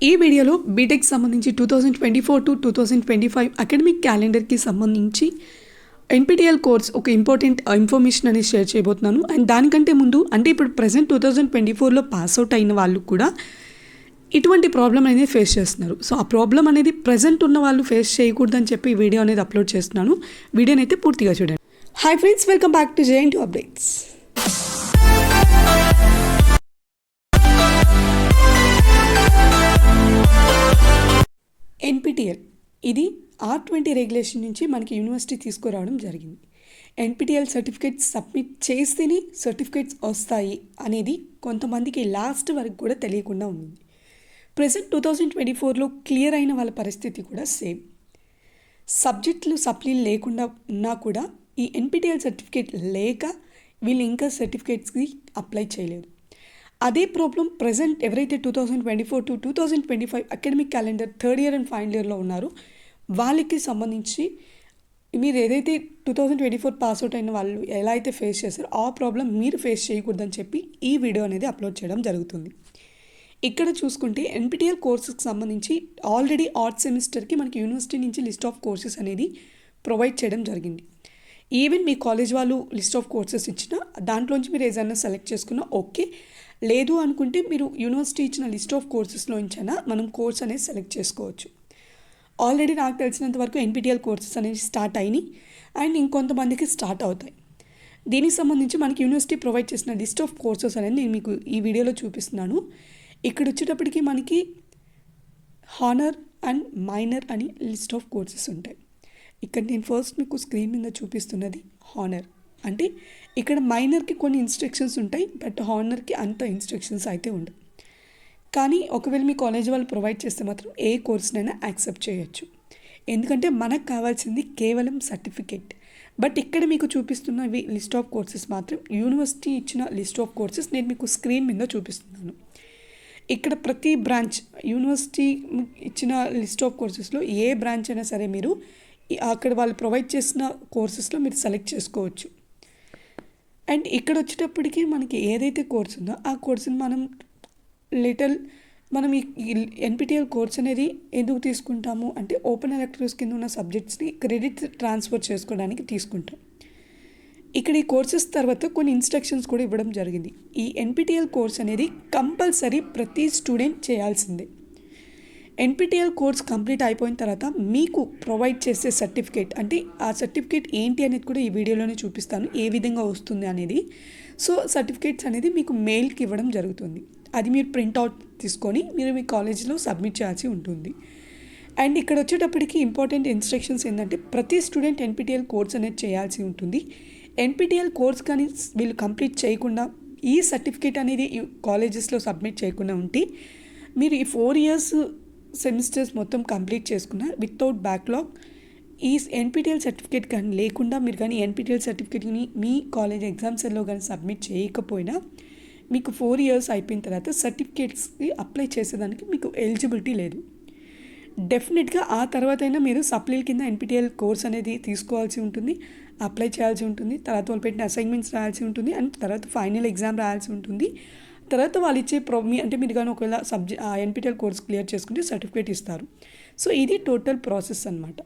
ఈ వీడియోలో బీటెక్ సంబంధించి 2024 టు 2025 అకాడమిక్ క్యాలెండర్కి సంబంధించి ఎన్పిటిఎల్ కోర్స్ ఒక ఇంపార్టెంట్ ఇన్ఫర్మేషన్ అనేది షేర్ చేయబోతున్నాను. అండ్ దానికంటే ముందు అంటే ఇప్పుడు ప్రజెంట్ 2024లో పాస్అవుట్ అయిన వాళ్ళు కూడా ఇటువంటి ప్రాబ్లం అనేది ఫేస్ చేస్తున్నారు. సో ఆ ప్రాబ్లం అనేది ప్రజెంట్ ఉన్న వాళ్ళు ఫేస్ చేయకూడదని చెప్పి ఈ వీడియో అనేది అప్లోడ్ చేస్తున్నాను. వీడియోని అయితే పూర్తిగా చూడండి. Hi friends, welcome back to JNT updates. NPTEL ఇది R20 రెగ్యులేషన్ నుంచి మనకి యూనివర్సిటీ తీసుకురావడం జరిగింది. ఎన్పిటిఎల్ సర్టిఫికేట్స్ సబ్మిట్ చేస్తేనే సర్టిఫికేట్స్ వస్తాయి అనేది కొంతమందికి లాస్ట్ వరకు కూడా తెలియకుండా ఉంది. ప్రెసెంట్ 2024లో క్లియర్ అయిన వాళ్ళ పరిస్థితి కూడా సేమ్. సబ్జెక్టులు సప్లీలు లేకుండా ఉన్నా కూడా ఈ ఎన్పిటిఎల్ సర్టిఫికేట్ లేక వీళ్ళు ఇంకా సర్టిఫికేట్స్కి అప్లై చేయలేదు. అదే ప్రాబ్లం ప్రజెంట్ ఎవరైతే 2024 to 2025 academic calendar third year and final ఇయర్లో ఉన్నారో వాళ్ళకి సంబంధించి మీరు ఏదైతే 2024 పాస్అవుట్ అయిన వాళ్ళు ఎలా అయితే ఫేస్ చేస్తారో ఆ ప్రాబ్లం మీరు ఫేస్ చేయకూడదని చెప్పి ఈ వీడియో అనేది అప్లోడ్ చేయడం జరుగుతుంది. ఇక్కడ చూసుకుంటే ఎన్పిటిఎల్ కోర్సెస్కి సంబంధించి ఆల్రెడీ ఆర్ట్ సెమిస్టర్కి మనకి యూనివర్సిటీ నుంచి లిస్ట్ ఆఫ్ కోర్సెస్ అనేది ప్రొవైడ్ చేయడం జరిగింది. ఈవెన్ మీ కాలేజ్ వాళ్ళు లిస్ట్ ఆఫ్ కోర్సెస్ ఇచ్చినా దాంట్లోంచి మీరు ఏదైనా సెలెక్ట్ చేసుకున్నా ఓకే, లేదు అనుకుంటే మీరు యూనివర్సిటీ ఇచ్చిన లిస్ట్ ఆఫ్ కోర్సెస్లో నుంచైనా మనం కోర్స్ అనేది సెలెక్ట్ చేసుకోవచ్చు. ఆల్రెడీ నాకు తెలిసినంత వరకు ఎన్పిటిఎల్ కోర్సెస్ అనేవి స్టార్ట్ అయినాయి అండ్ ఇంకొంతమందికి స్టార్ట్ అవుతాయి. దీనికి సంబంధించి మనకి యూనివర్సిటీ ప్రొవైడ్ చేసిన లిస్ట్ ఆఫ్ కోర్సెస్ అనేది నేను మీకు ఈ వీడియోలో చూపిస్తున్నాను. ఇక్కడ వచ్చేటప్పటికి మనకి హానర్ అండ్ మైనర్ అని లిస్ట్ ఆఫ్ కోర్సెస్ ఉంటాయి. ఇక్కడ నేను ఫస్ట్ మీకు స్క్రీన్ మీద చూపిస్తున్నది హానర్. అంటే ఇక్కడ మైనర్కి కొన్ని ఇన్స్ట్రక్షన్స్ ఉంటాయి, బట్ హానర్కి అంత ఇన్స్ట్రక్షన్స్ అయితే ఉండవు. కానీ ఒకవేళ మీ కాలేజ్ వాళ్ళు ప్రొవైడ్ చేస్తే మాత్రం ఏ కోర్స్నైనా యాక్సెప్ట్ చేయొచ్చు. ఎందుకంటే మనకు కావాల్సింది కేవలం సర్టిఫికేట్. బట్ ఇక్కడ మీకు చూపిస్తున్నవి లిస్ట్ ఆఫ్ కోర్సెస్ మాత్రం యూనివర్సిటీ ఇచ్చిన లిస్ట్ ఆఫ్ కోర్సెస్ నేను మీకు స్క్రీన్ మీద చూపిస్తున్నాను. ఇక్కడ ప్రతి బ్రాంచ్ యూనివర్సిటీ ఇచ్చిన లిస్ట్ ఆఫ్ కోర్సెస్లో ఏ బ్రాంచ్ అయినా సరే మీరు అక్కడ వాళ్ళు ప్రొవైడ్ చేసిన కోర్సెస్లో మీరు సెలెక్ట్ చేసుకోవచ్చు. అండ్ ఇక్కడ వచ్చేటప్పటికి మనకి ఏదైతే కోర్స్ ఉందో ఆ కోర్సుని మనం ఈ ఎన్పిటిఎల్ కోర్స్ అనేది ఎందుకు తీసుకుంటాము అంటే ఓపెన్ ఎలెక్టివ్స్ కింద ఉన్న సబ్జెక్ట్స్ని క్రెడిట్ ట్రాన్స్ఫర్ చేసుకోవడానికి తీసుకుంటాం. ఇక్కడ ఈ కోర్సెస్ తర్వాత కొన్ని ఇన్స్ట్రక్షన్స్ కూడా ఇవ్వడం జరిగింది. ఈ ఎన్పిటిఎల్ కోర్స్ అనేది కంపల్సరీ ప్రతి స్టూడెంట్ చేయాల్సిందే. ఎన్పిటిఎల్ కోర్స్ కంప్లీట్ అయిపోయిన తర్వాత మీకు ప్రొవైడ్ చేసే సర్టిఫికేట్ అంటే ఆ సర్టిఫికేట్ ఏంటి అనేది కూడా ఈ వీడియోలోనే చూపిస్తాను, ఏ విధంగా వస్తుంది అనేది. సో సర్టిఫికేట్స్ అనేది మీకు మెయిల్కి ఇవ్వడం జరుగుతుంది. అది మీరు ప్రింట్అవుట్ తీసుకొని మీరు మీ కాలేజీలో సబ్మిట్ చేయాల్సి ఉంటుంది. అండ్ ఇక్కడ వచ్చేటప్పటికి ఇంపార్టెంట్ ఇన్స్ట్రక్షన్స్ ఏంటంటే ప్రతి స్టూడెంట్ ఎన్పిటిఎల్ కోర్స్ అనేది చేయాల్సి ఉంటుంది. ఎన్పిటిఎల్ కోర్స్ కానీ వీళ్ళు కంప్లీట్ చేయకుండా ఈ సర్టిఫికేట్ అనేది కాలేజెస్లో సబ్మిట్ చేయకుండా ఉంటే మీరు ఈ 4 ఇయర్స్ సెమిస్టర్స్ మొత్తం కంప్లీట్ చేసుకున్న వితౌట్ బ్యాక్లాగ్ ఈ ఎన్పిటిఎల్ సర్టిఫికేట్ కానీ లేకుండా మీరు కానీ ఎన్పిటిఎల్ సర్టిఫికేట్ని మీ కాలేజ్ ఎగ్జామ్స్లో కానీ సబ్మిట్ చేయకపోయినా మీకు 4 ఇయర్స్ అయిపోయిన తర్వాత సర్టిఫికేట్స్కి అప్లై చేసేదానికి మీకు ఎలిజిబిలిటీ లేదు. డెఫినెట్గా ఆ తర్వాత అయినా మీరు సప్లీల కింద ఎన్పిటిఎల్ కోర్స్ అనేది తీసుకోవాల్సి ఉంటుంది, అప్లై చేయాల్సి ఉంటుంది, తర్వాత వాళ్ళు పెట్టిన అసైన్మెంట్స్ రాయాల్సి ఉంటుంది అండ్ తర్వాత ఫైనల్ ఎగ్జామ్ రాయాల్సి ఉంటుంది. తర్వాత వాళ్ళు ఇచ్చే అంటే మీరు కానీ ఒకవేళ ఎన్పిటిఎల్ కోర్స్ క్లియర్ చేసుకుంటే సర్టిఫికేట్ ఇస్తారు. సో ఇది టోటల్ ప్రాసెస్ అనమాట.